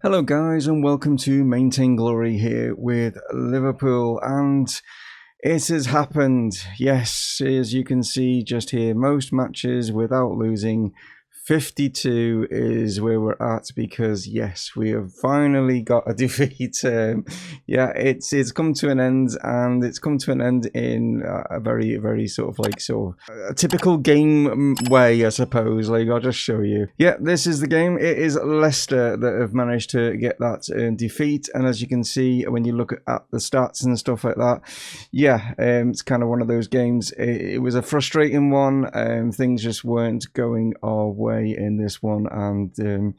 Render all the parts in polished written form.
Hello guys and welcome to Maintain Glory here with Liverpool, and it has happened. Yes, as you can see just here, most matches without losing. 52 is where we're at because yes, we have finally got a defeat. Yeah, it's come to an end, and it's come to an end in a very sort of a typical game way, I suppose. Like, I'll just show you. Yeah, this is the game. It is Leicester that have managed to get that defeat, and as you can see when you look at the stats and stuff like that, yeah, it's kind of one of those games. It was a frustrating one. Things just weren't going our way in this one, and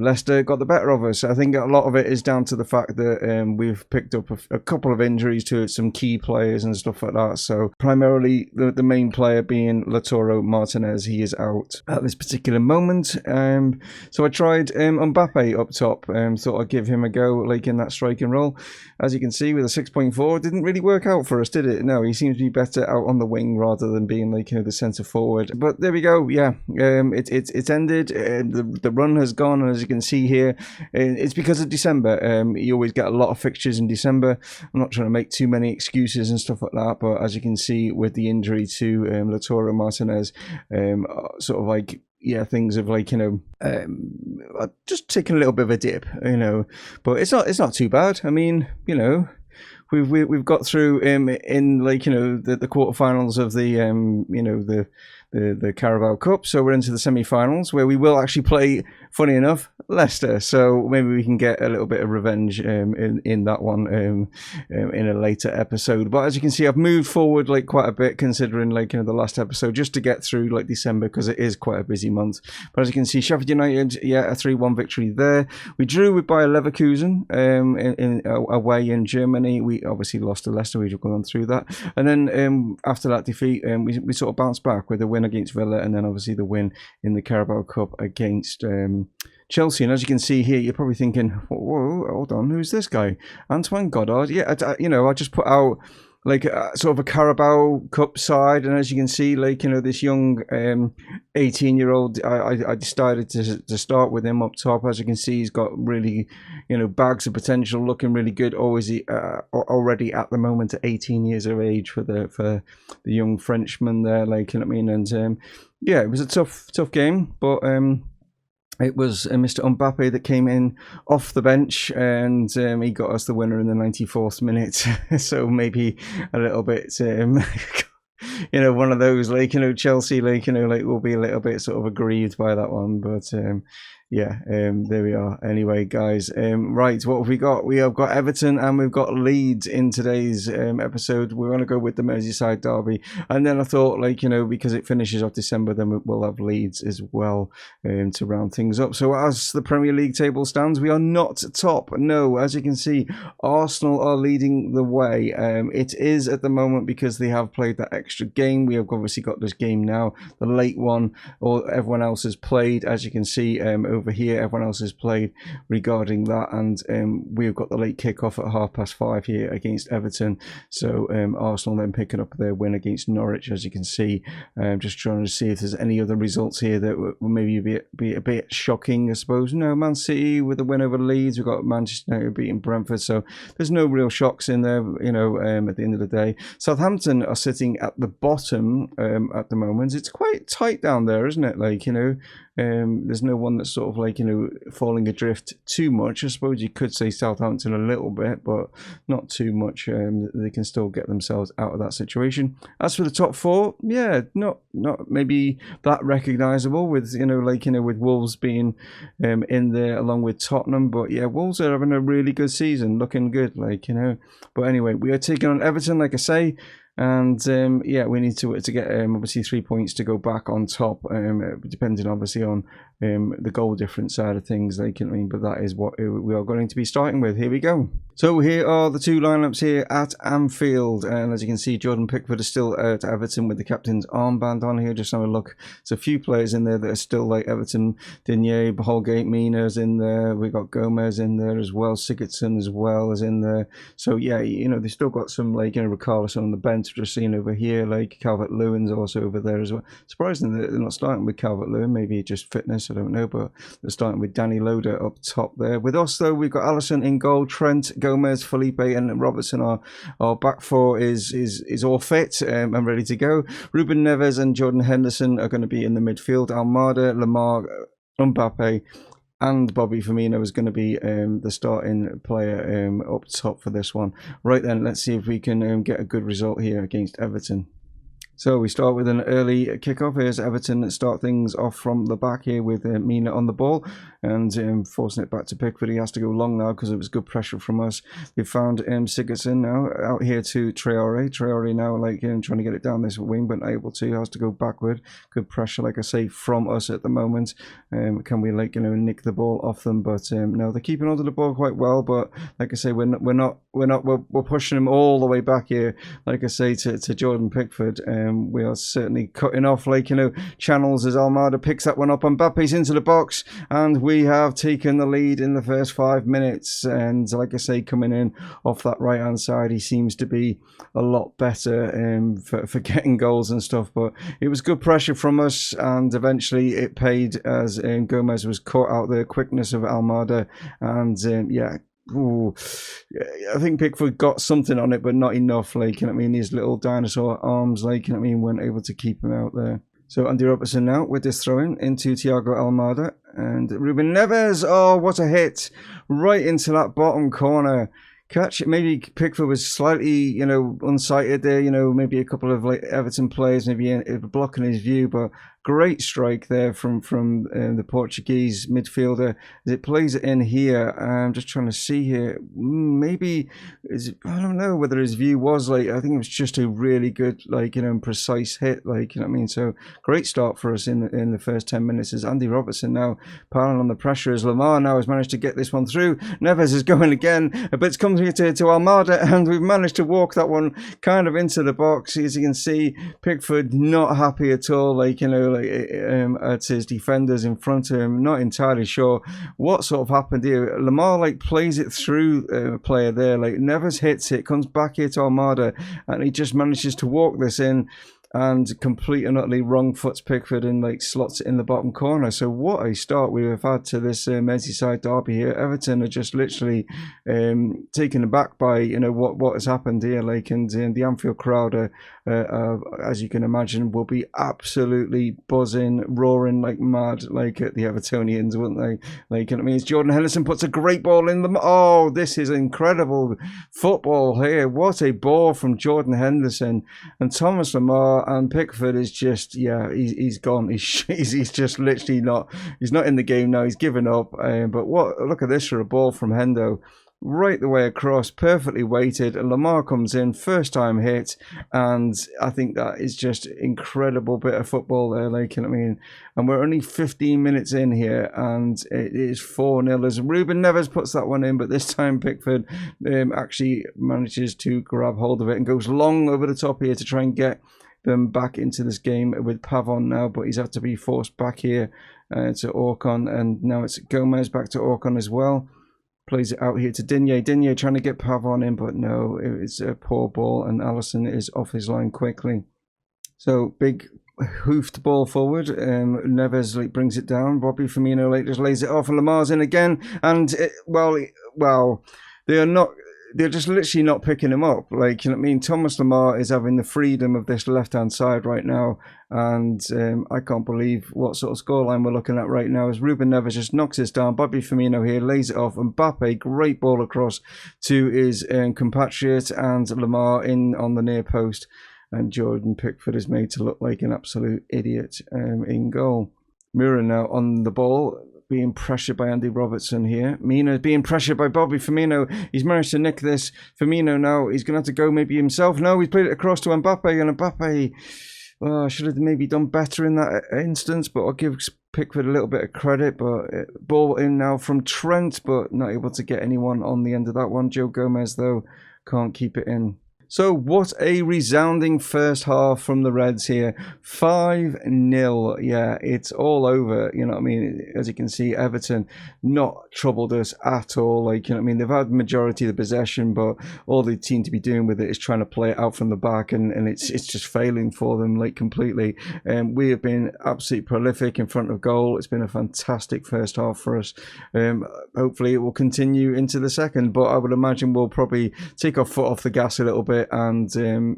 Leicester got the better of us. I think a lot of it is down to the fact that we've picked up a couple of injuries to some key players and stuff like that. So primarily the main player being Lautaro Martinez. He is out at this particular moment. So I tried Mbappe up top. Thought I'd give him a go, like in that striking role. As you can see, with a 6.4, didn't really work out for us, did it? No, he seems to be better out on the wing rather than being like, the centre forward. But there we go. Yeah, it's ended. The run has gone, and as you can see here, it's because of December. You always get a lot of fixtures in December. I'm not trying to make too many excuses and stuff like that, but as you can see with the injury to Lautaro Martinez, sort of like, yeah, things have like, just taken a little bit of a dip, but it's not too bad. I mean, we've got through in like, the quarterfinals of the Carabao Cup, so we're into the semi-finals where we will actually play, funny enough, Leicester. So maybe we can get a little bit of revenge in that one in a later episode. But as you can see, I've moved forward like quite a bit considering like the last episode, just to get through like December, because it is quite a busy month. But as you can see, Sheffield United, yeah, a 3-1 victory there. We drew with Bayer Leverkusen away in Germany. We obviously lost to Leicester. We've gone through that, and then after that defeat, we sort of bounced back with a win against Villa, and then obviously the win in the Carabao Cup against Chelsea. And as you can see here, you're probably thinking, whoa, hold on, who's this guy? Antoine Goddard. Yeah, I just put out like sort of a Carabao Cup side, and as you can see, like, this young 18-year-old, I decided to start with him up top. As you can see, he's got really, bags of potential, looking really good. Always already at the moment at 18 years of age for the young Frenchman there, like, and yeah, it was a tough game, but it was Mr. Mbappe that came in off the bench, and he got us the winner in the 94th minute. So maybe a little bit, one of those, like, Chelsea, like, like, will be a little bit sort of aggrieved by that one. But yeah, there we are. Anyway, guys, right, what have we got? We have got Everton and we've got Leeds in today's episode. We're going to go with the Merseyside derby, and then I thought, like, because it finishes off December, then we'll have Leeds as well to round things up. So as the Premier League table stands, we are not top. No, as you can see, Arsenal are leading the way. It is at the moment because they have played that extra game. We have obviously got this game now, the late one, or everyone else has played. As you can see, over here, everyone else has played regarding that, and we've got the late kickoff at 5:30 here against Everton. So Arsenal then picking up their win against Norwich, as you can see. Just trying to see if there's any other results here that will maybe be a bit shocking, I suppose. No, Man City with a win over Leeds. We've got Manchester United beating Brentford, so there's no real shocks in there, at the end of the day. Southampton are sitting at the bottom at the moment. It's quite tight down there, isn't it? Like, there's no one that's sort of like, falling adrift too much. I suppose you could say Southampton a little bit, but not too much. They can still get themselves out of that situation. As for the top four, yeah, not maybe that recognisable with, with Wolves being in there along with Tottenham. But yeah, Wolves are having a really good season, looking good, like, But anyway, we are taking on Everton, like I say. And yeah, we need to get obviously 3 points to go back on top, depending obviously on the goal difference side of things, like, but that is what we are going to be starting with. Here we go. So here are the two lineups here at Anfield, and as you can see, Jordan Pickford is still at Everton with the captain's armband on here. Just have a look. There's a few players in there that are still like Everton. Digne, Holgate, Mina's in there. We got Gomez in there as well. Sigurdsson as well is in there. So yeah, they've still got some, like, Richarlison on the bench just seeing over here, like Calvert-Lewin's also over there as well. Surprising that they're not starting with Calvert-Lewin, maybe just fitness, I don't know, but they're starting with Danny Loader up top there. With us though, we've got Alisson in goal, Trent, Gomez, Felipe and Robertson. Our back four is all fit and ready to go. Ruben Neves and Jordan Henderson are going to be in the midfield. Almada, Lamar, Mbappe and Bobby Firmino is going to be the starting player up top for this one. Right then, let's see if we can get a good result here against Everton. So we start with an early kickoff. Here's Everton that start things off from the back here with Mina on the ball and forcing it back to Pickford. He has to go long now because it was good pressure from us. We've found Sigurdsson now out here to Traore. Traore now like trying to get it down this wing but not able to. Has to go backward. Good pressure, like I say, from us at the moment. Can we nick the ball off them? But no, they're keeping onto the ball quite well. But like I say, we're pushing them all the way back here. Like I say to Jordan Pickford. We are certainly cutting off channels as Almada picks that one up. Mbappe's into the box and we have taken the lead in the first 5 minutes. And like I say, coming in off that right hand side, he seems to be a lot better for getting goals and stuff. But it was good pressure from us and eventually it paid as Gomez was caught out the quickness of Almada and yeah. Ooh, I think Pickford got something on it, but not enough. His little dinosaur arms, weren't able to keep him out there. So Andy Robertson now with this throw-in into Thiago Almada and Ruben Neves. Oh, what a hit! Right into that bottom corner. Catch it. Maybe Pickford was slightly, unsighted there. Maybe a couple of Everton players maybe blocking his view, but great strike there from the Portuguese midfielder as it plays it in here. I'm just trying to see here. Maybe I don't know whether his view was I think it was just a really good precise hit. So great start for us in the first 10 minutes as Andy Robertson now piling on the pressure as Lamar now has managed to get this one through. Neves is going again, but it's come here to Almada and we've managed to walk that one kind of into the box. As you can see, Pickford not happy at all. At his defenders in front of him, not entirely sure what sort of happened here. Lamar plays it through a player there. Neves hits it, comes back here to Almada, and he just manages to walk this in and complete and utterly wrong foots Pickford and slots it in the bottom corner. So what a start we have had to this Merseyside derby here. Everton are just literally taken aback by what has happened here. And the Anfield crowd as you can imagine will be absolutely buzzing, roaring like mad at the Evertonians, wouldn't they? It's Jordan Henderson puts a great ball in them. Oh, this is incredible football here. What a ball from Jordan Henderson. And Thomas Lamar and Pickford is just, he's gone. He's just literally he's not in the game now. He's given up. But look at this for a ball from Hendo. Right the way across, perfectly weighted. Lamar comes in, first time hit, and I think that is just incredible bit of football there, and we're only 15 minutes in here, and it is 4-0 as Ruben Neves puts that one in, but this time Pickford actually manages to grab hold of it and goes long over the top here to try and get them back into this game with Pavon now, but he's had to be forced back here to Orcon, and now it's Gomez back to Orcon as well. Plays it out here to Digne. Digne trying to get Pavon in, but no, it's a poor ball, and Alisson is off his line quickly. So big hoofed ball forward. Neves brings it down. Bobby Firmino just lays it off, and Lamar's in again. And they are not. They're just literally not picking him up. Thomas Lamar is having the freedom of this left-hand side right now. And I can't believe what sort of scoreline we're looking at right now as Ruben Neves just knocks this down. Bobby Firmino here lays it off. Mbappe, great ball across to his compatriot. And Lamar in on the near post. And Jordan Pickford is made to look like an absolute idiot in goal. Mura now on the ball, being pressured by Andy Robertson here. Mina being pressured by Bobby Firmino. He's managed to nick this. Firmino now, he's going to have to go maybe himself. No, he's played it across to Mbappe, and Mbappe should have maybe done better in that instance, but I'll give Pickford a little bit of credit. But ball in now from Trent, but not able to get anyone on the end of that one. Joe Gomez, though, can't keep it in. So what a resounding first half from the Reds here. 5-0. Yeah, it's all over. You know what I mean? As you can see, Everton not troubled us at all. Like, you know what I mean? They've had the majority of the possession, but all they seem to be doing with it is trying to play it out from the back, and it's just failing for them, like, completely. We have been absolutely prolific in front of goal. It's been a fantastic first half for us. Hopefully it will continue into the second, but I would imagine we'll probably take our foot off the gas a little bit. And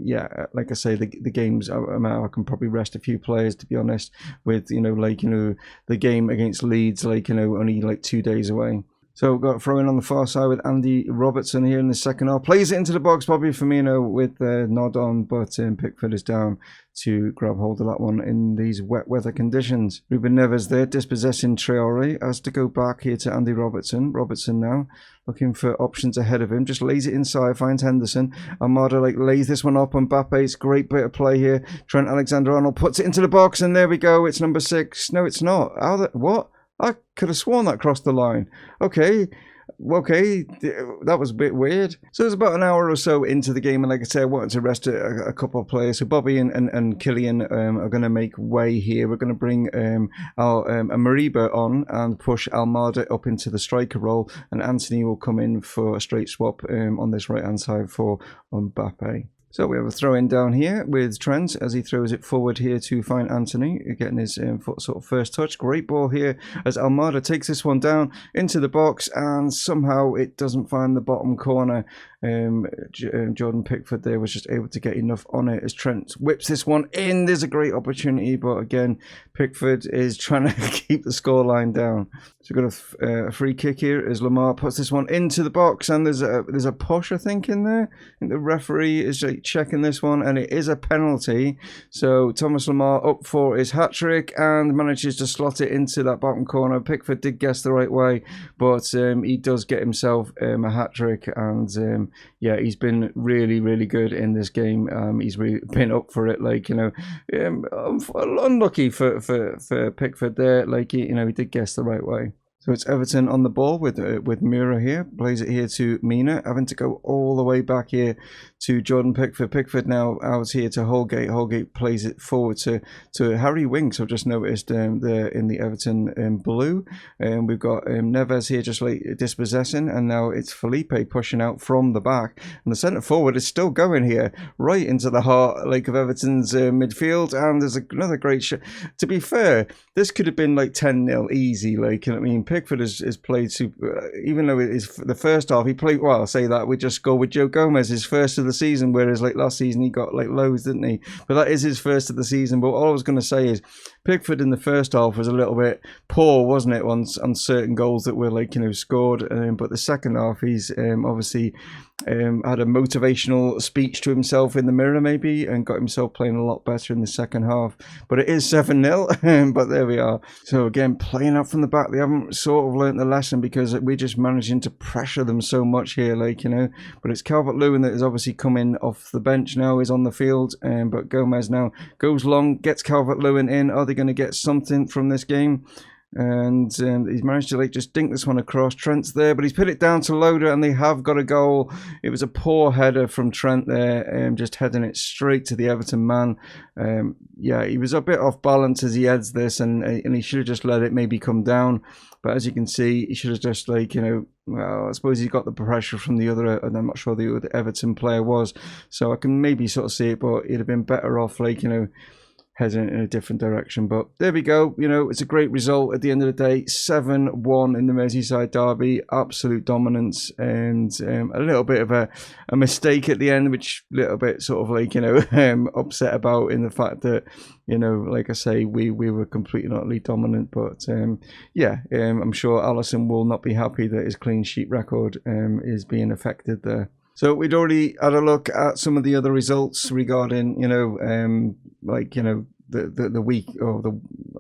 yeah, like I say, the games, I can probably rest a few players, to be honest, with, the game against Leeds, only 2 days away. So we've got throw in on the far side with Andy Robertson here in the second half. Plays it into the box, Bobby Firmino with the nod on, but Pickford is down to grab hold of that one in these wet weather conditions. Ruben Neves there, dispossessing Traore, has to go back here to Andy Robertson. Robertson now looking for options ahead of him, just lays it inside, finds Henderson. Almada lays this one up on Mbappe. It's a great bit of play here. Trent Alexander-Arnold puts it into the box, and there we go. It's number 6. No, it's not. What? I could have sworn that crossed the line. Okay, that was a bit weird. So it was about an hour or so into the game, and like I said, I wanted to rest a couple of players. So Bobby and Killian are going to make way here. We're going to bring Mariba on and push Almada up into the striker role, and Anthony will come in for a straight swap on this right-hand side for Mbappe. So we have a throw in down here with Trent as he throws it forward here to find Anthony, getting his sort of first touch. Great ball here as Almada takes this one down into the box, and somehow it doesn't find the bottom corner. Jordan Pickford there was just able to get enough on it as Trent whips this one in. There's a great opportunity, but again, Pickford is trying to keep the scoreline down. So we've got a free kick here as Lamar puts this one into the box, and there's a push, I think, in there. I think the referee is checking this one, and it is a penalty. So Thomas Lamar up for his hat-trick and manages to slot it into that bottom corner. Pickford did guess the right way, but he does get himself a hat-trick, and yeah, he's been really, really good in this game. He's really been up for it, unlucky for Pickford there. He did guess the right way. So it's Everton on the ball with Mura here. Plays it here to Mina, having to go all the way back here to Jordan Pickford. Pickford now out here to Holgate. Holgate plays it forward to Harry Winks. I've just noticed there in the Everton blue. We've got Neves here just dispossessing, and now it's Felipe pushing out from the back. And the centre forward is still going here, right into the heart of Everton's midfield. And there's another great shot. To be fair, this could have been 10-0 easy. Pickford has played super, even though it is the first half he played well. I'll say that we just scored with Joe Gomez, his first of the season, whereas last season he got loads, didn't he? But that is his first of the season. But all I was going to say is Pickford in the first half was a little bit poor, wasn't it, on certain goals that were scored. But the second half he's obviously had a motivational speech to himself in the mirror maybe, and got himself playing a lot better in the second half. But it is 7-0, but there we are. So again, playing up from the back, they haven't sort of learnt the lesson, because we're just managing to pressure them so much here, but it's Calvert-Lewin that is obviously coming off the bench now, is on the field, but Gomez now goes long, gets Calvert-Lewin in. Are they going to get something from this game? And he's managed to just dink this one across. Trent's there, but he's put it down to Loader, and they have got a goal. It was a poor header from Trent there, just heading it straight to the Everton man. Yeah, he was a bit off balance as he heads this, and he should have just let it maybe come down. But as you can see, he should have just well, I suppose he got the pressure from the other, and I'm not sure who the Everton player was. So I can maybe sort of see it, but he'd have been better off heading in a different direction. But there we go. It's a great result at the end of the day. 7-1 in the Merseyside derby. Absolute dominance, and a little bit of a mistake at the end, which a little bit sort of upset about, in the fact that like I say, we were completely not dominant. But yeah, I'm sure Alisson will not be happy that his clean sheet record is being affected there. So we'd already had a look at some of the other results regarding, the week, or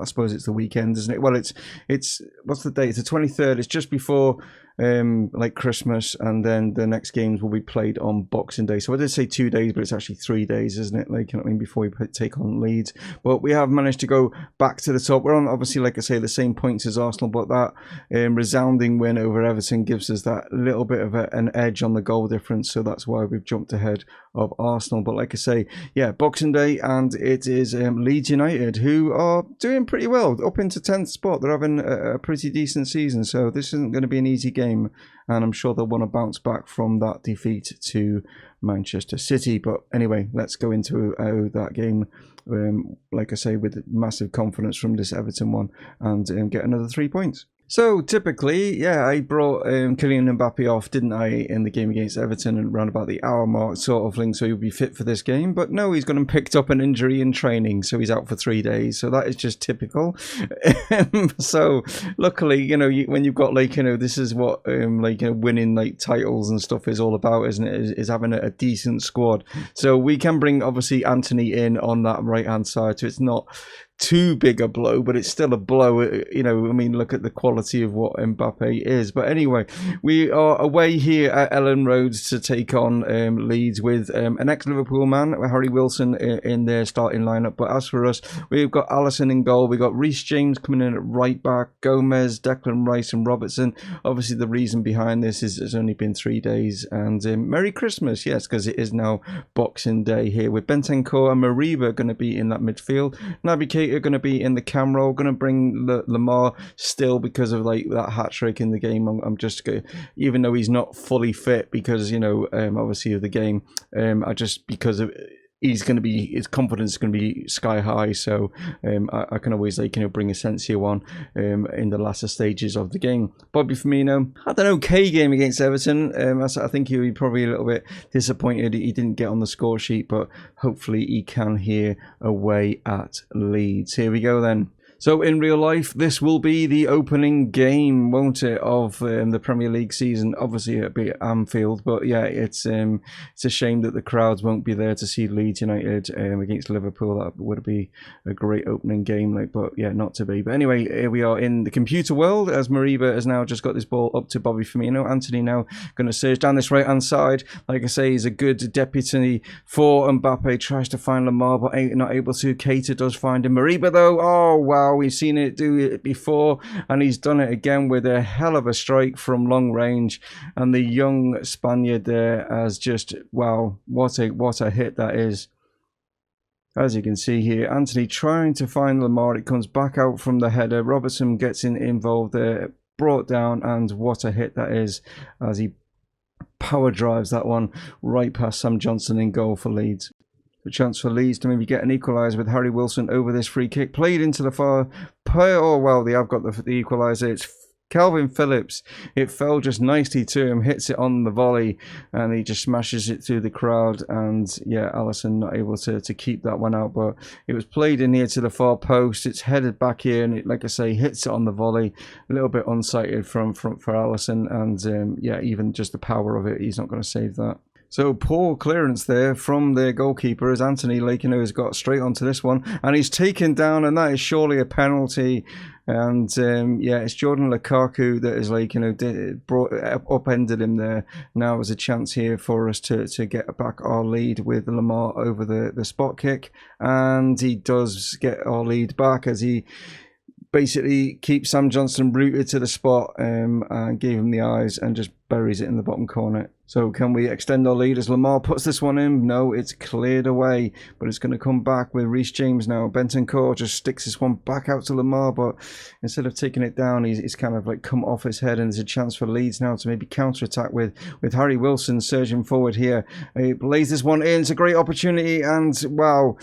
I suppose it's the weekend, isn't it? Well, it's what's the date? It's the 23rd. It's just before like Christmas, and then the next games will be played on Boxing Day. So I did say 2 days, but it's actually 3 days, isn't it? Like, you know what I mean, before we take on Leeds. But we have managed to go back to the top. We're on, obviously, like I say, the same points as Arsenal, but that resounding win over Everton gives us that little bit of an edge on the goal difference. So that's why we've jumped ahead of Arsenal. But like I say, yeah, Boxing Day, and it is Leeds United, who are doing pretty well, up into 10th spot. They're having a pretty decent season, so this isn't going to be an easy game, and I'm sure they'll want to bounce back from that defeat to Manchester City. But anyway, let's go into that game, like I say, with massive confidence from this Everton one, and get another 3 points. So typically, yeah, I brought Kylian Mbappe off, didn't I, in the game against Everton and around about the hour mark sort of thing, so he'll be fit for this game. But no, he's gone and picked up an injury in training, so he's out for 3 days. So that is just typical. So luckily, you know, when you've got, like, you know, this is what like, you know, winning like titles and stuff is all about, isn't it? Is having a decent squad. So we can bring obviously Anthony in on that right hand side, so it's not too big a blow, but it's still a blow. You know, I mean, look at the quality of what Mbappe is. But anyway, we are away here at Ellen Roads to take on Leeds with an ex-Liverpool man, Harry Wilson, in their starting lineup. But as for us, we've got Alisson in goal. We've got Reece James coming in at right back, Gomez, Declan Rice and Robertson. Obviously, the reason behind this is it's only been 3 days. And Merry Christmas, yes, because it is now Boxing Day here, with Bentancur and Mariba going to be in that midfield. Naby Keita are going to be in the cam role. Going to bring Lamar still because of like that hat trick in the game. I'm just going, even though he's not fully fit because, you know, obviously of the game, I just, because of he's going to be, his confidence is going to be sky high. So I can always, like, you know, bring Asensio on in the latter stages of the game. Bobby Firmino had an okay game against Everton. I think he was probably a little bit disappointed he didn't get on the score sheet, but hopefully he can here away at Leeds. Here we go then. So in real life, this will be the opening game, won't it, of the Premier League season? Obviously, it'll be at Anfield, but yeah, it's a shame that the crowds won't be there to see Leeds United against Liverpool. That would be a great opening game, like, but yeah, not to be. But anyway, here we are in the computer world as Mariba has now just got this ball up to Bobby Firmino. Anthony now going to surge down this right-hand side. Like I say, he's a good deputy for Mbappe. Tries to find Lamar, but not able to. Keita does find him. Mariba, though, oh, wow. We've seen it do it before, and he's done it again with a hell of a strike from long range. And the young Spaniard there has just, wow, what a hit that is. As you can see here, Anthony trying to find Lamar. It comes back out from the header. Robertson gets involved there, brought down, and what a hit that is as he power drives that one right past Sam Johnson in goal for Leeds. The chance for Leeds to maybe get an equaliser with Harry Wilson over this free kick. Played into the far... Oh, well, they have got the equaliser. It's Calvin Phillips. It fell just nicely to him. Hits it on the volley. And he just smashes it through the crowd. And, yeah, Alisson not able to keep that one out. But it was played in here to the far post. It's headed back here. And, it, like I say, hits it on the volley. A little bit unsighted for Alisson. And, yeah, even just the power of it, he's not going to save that. So poor clearance there from their goalkeeper as Anthony, like, you know, has got straight onto this one. And he's taken down, and that is surely a penalty. And, yeah, it's Jordan Lukaku that is, like, you know, upended him there. Now there's a chance here for us to get back our lead with Lamar over the spot kick. And he does get our lead back as he basically keeps Sam Johnson rooted to the spot and gave him the eyes and just buries it in the bottom corner. So can we extend our lead as Lamar puts this one in? No, it's cleared away, but it's going to come back with Reece James now. Bentancur just sticks this one back out to Lamar, but instead of taking it down, he's kind of like come off his head, and there's a chance for Leeds now to maybe counter-attack with Harry Wilson surging forward here. He lays this one in. It's a great opportunity, and wow.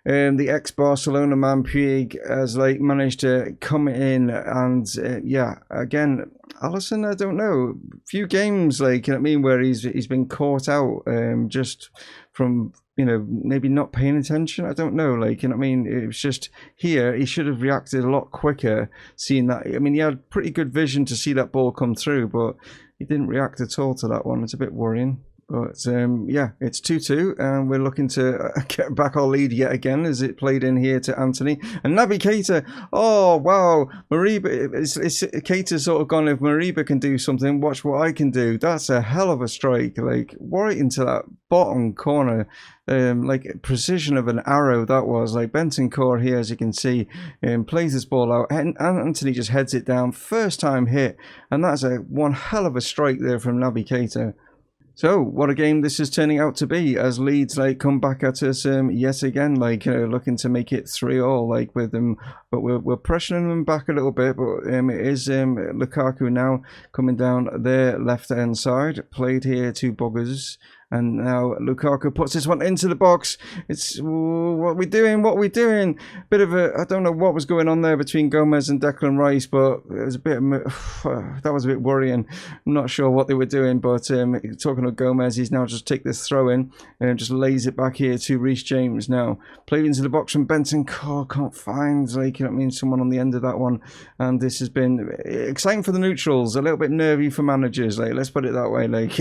The ex-Barcelona man Puig has like managed to come in, and yeah, again, Alisson, I don't know, few games, like, you know what I mean, where he's been caught out just from, you know, maybe not paying attention. I don't know, like, you know what I mean, it was just here, he should have reacted a lot quicker, seeing that. I mean, he had pretty good vision to see that ball come through, but he didn't react at all to that one. It's a bit worrying. But yeah, it's 2-2, and we're looking to get back our lead yet again as it played in here to Anthony. And Naby Keita, oh wow, Mariba, it's Keita sort of gone, if Mariba can do something, watch what I can do. That's a hell of a strike, like right into that bottom corner. Like precision of an arrow that was. Like Bentancur here, as you can see, plays this ball out, and Anthony just heads it down, first time hit, and that's one hell of a strike there from Naby Keita. So, what a game this is turning out to be, as Leeds like come back at us yet again, like looking to make it 3-3, like with them, but we're pressuring them back a little bit. But it is Lukaku now coming down their left hand side, played here to Boggers. And now Lukaku puts this one into the box. It's what are we doing? What are we doing? Bit of a, I don't know what was going on there between Gomez and Declan Rice, but it was a bit that was a bit worrying. I'm not sure what they were doing, but talking of Gomez, he's now just take this throw in and just lays it back here to Reece James. Now played into the box from Bentancur, can't find someone on the end of that one. And this has been exciting for the neutrals, a little bit nervy for managers. Like, let's put it that way. Like,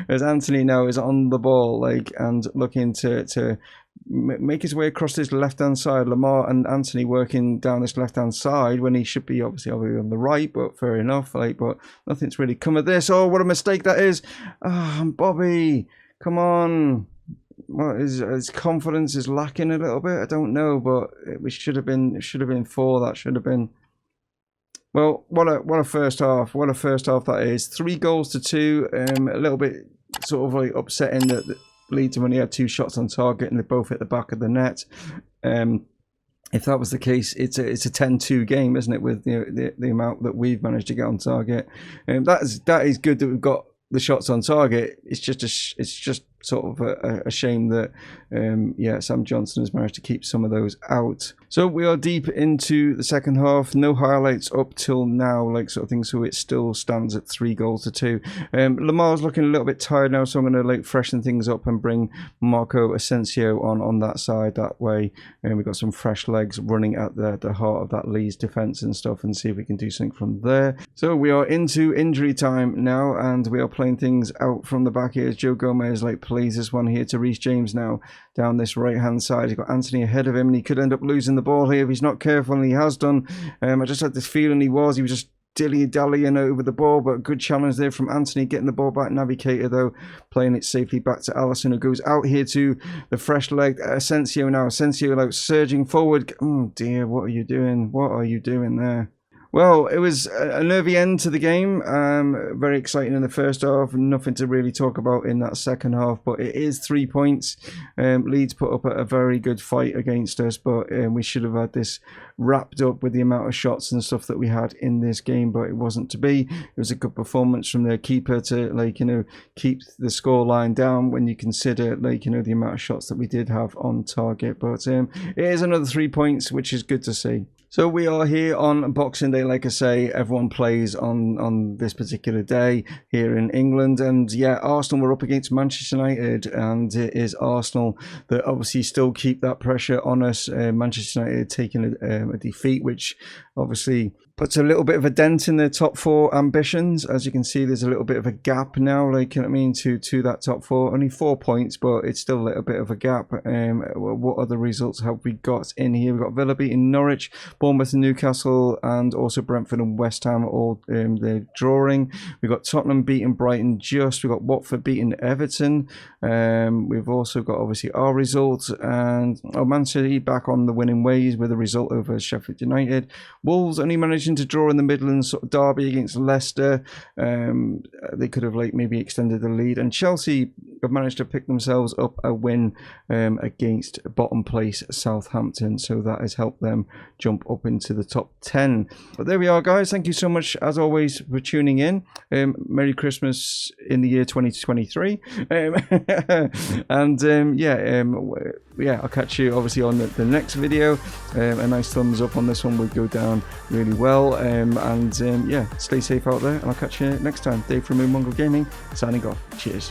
as Anthony now is on the ball, like, and looking to make his way across this left hand side. Lamar and Anthony working down this left hand side when he should be obviously on the right, but fair enough. Like, but nothing's really come of this. Oh, what a mistake that is! Bobby, come on. Well, his confidence is lacking a little bit. I don't know, but it should have been 4. That should have been. Well, what a first half! What a first half that is. 3 goals to 2. A little bit sort of like upsetting that Leeds only had 2 shots on target and they both hit the back of the net. If that was the case, it's a 10-2 game, isn't it? With the amount that we've managed to get on target, that is good that we've got the shots on target. It's just sort of a shame that Sam Johnson has managed to keep some of those out. So we are deep into the second half. No highlights up till now, like sort of thing. So it still stands at 3 goals to 2. Lamar's looking a little bit tired now, so I'm going to like freshen things up and bring Marco Asensio on that side. That way, we've got some fresh legs running at the heart of that Leeds defence and stuff, and see if we can do something from there. So we are into injury time now, and we are playing things out from the back here. Joe Gomez like plays this one here to Reece James now down this right hand side. He's got Anthony ahead of him, and he could end up losing the ball here if he's not careful, and he has done. I just had this feeling he was just dilly-dallying over the ball, but a good challenge there from Anthony, getting the ball back. Naby Keita though playing it safely back to Alisson, who goes out here to the fresh leg Asensio now. Asensio like surging forward. Oh dear, what are you doing? What are you doing there? Well, it was a nervy end to the game. Very exciting in the first half. Nothing to really talk about in that second half, but it is 3 points. Leeds put up a very good fight against us, but we should have had this wrapped up with the amount of shots and stuff that we had in this game, but it wasn't to be. It was a good performance from their keeper to keep the scoreline down when you consider the amount of shots that we did have on target. But it is another 3 points, which is good to see. So we are here on Boxing Day. Like I say, everyone plays on this particular day here in England. And yeah, Arsenal were up against Manchester United, and it is Arsenal that obviously still keep that pressure on us. Manchester United taking a defeat, which obviously puts a little bit of a dent in their top 4 ambitions. As you can see, there's a little bit of a gap now, to that top 4. Only 4 points, but it's still a little bit of a gap. What other results have we got in here? We've got Villa beating Norwich, Bournemouth and Newcastle, and also Brentford and West Ham, all they're drawing. We've got Tottenham beating Brighton just. We've got Watford beating Everton. We've also got obviously our results, and Man City back on the winning ways with a result over Sheffield United. Wolves only managing to draw in the Midlands derby against Leicester. They could have maybe extended the lead, and Chelsea have managed to pick themselves up a win against bottom place Southampton, so that has helped them jump up into the top 10. But there we are, guys. Thank you so much as always for tuning in. Merry Christmas in the year 2023. I'll catch you obviously on the next video. A nice thumbs up on this one would go down really well. Stay safe out there, and I'll catch you next time. Dave from Mumongu Gaming signing off. Cheers.